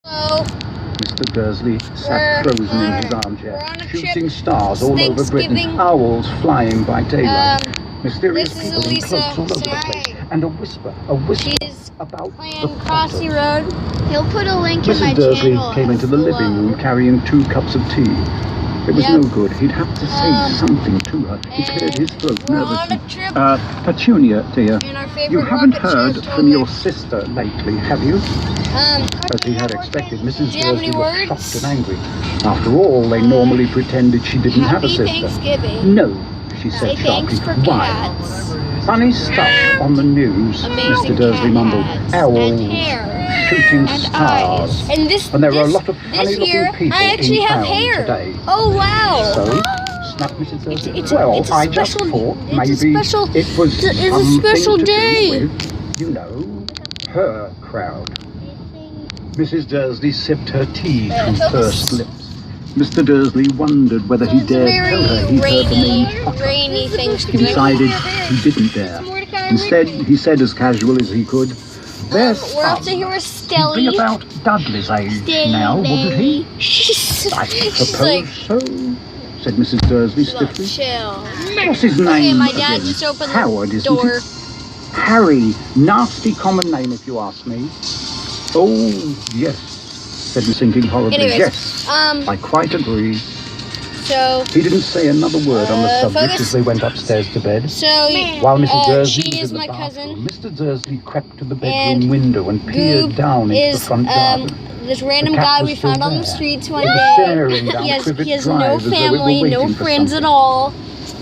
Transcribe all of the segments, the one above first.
Hello. Mr. Dursley sat frozen in his armchair, shooting stars all over Britain, Thanksgiving. Owls flying by daylight, mysterious this is people in Elesa. cloaks all over the place, and a whisper She's about playing the Crossy potter. Road. He'll put a link in my Mrs. Dursley channel. came into the living room carrying 2 cups of tea. It was no good. He'd have to say something to her. He cleared his throat we're on nervously. a trip. Petunia, dear, And our favorite you haven't rocket heard ship from your sister lately, have you? As he had expected, Mrs. do you have Dursley any was words? shocked and angry. After all, they normally pretended she didn't have a Happy sister. Thanksgiving. No, she Say said thanks sharply. for Why? cats. Funny stuff on the news, Amazing Mr. Dursley mumbled. cats Owls, and hair shooting and stars. eyes. And this And there were a this- lot of this funny-looking year, people I actually in have town hair. today. Oh wow! So, snapped Mrs. Dursley. It's Well, a I just special- thought it's a maybe special- it was it's a something special to day. do with, you know, her crowd. Mrs. Dursley sipped her tea through pursed lips. Mr. Dursley wondered whether he It's a dared tell her very he'd heard the name Potter. rainy He Thanksgiving. decided he didn't dare. Instead, he said as casual as he could, "There's We're fun. up to here with He'd be Stelly. about Dudley's age now, wouldn't he?" She's "I she's suppose like, so," said Mrs. Dursley stiffly. chill. "What's his name Okay, my dad again? just opened Howard, the isn't door. it?" "Harry. Nasty common name, if you ask me." "Oh, yes," said the sinking horribly. Anyways, "Yes, I quite agree." so He didn't say another word on the subject focus. as they went upstairs to bed. While Mrs. Dursley she was is in the my bathroom, cousin. Mr. Dursley crept to the bedroom And window and peered Goob down into the is front garden. this random The cat guy was we still found on the there. streets one He was day. staring down He has Privet no Drive as though it were family, no waiting for friends at something. all.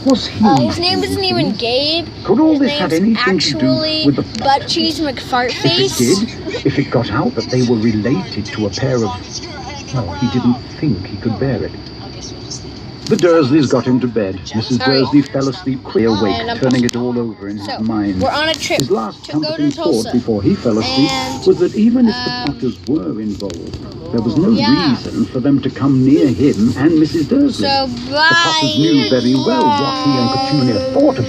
Was he? His name isn't even Gabe. Could all His this have name's anything to do actually with the Butt Cheese McFartface. If it did, if it got out that they were related to a pair of... Well, he didn't think he could bear it. The Dursleys got him to bed. Mrs. Sorry. Dursley fell asleep, quite awake, And, turning it all over in his So, mind. we're on a trip His last to go comforting to thought Tulsa. before he fell asleep And, was that even if the Potters were involved, there was no yeah. reason for them to come near him and Mrs. Dursley. So The Potters knew very well what he and Petunia thought of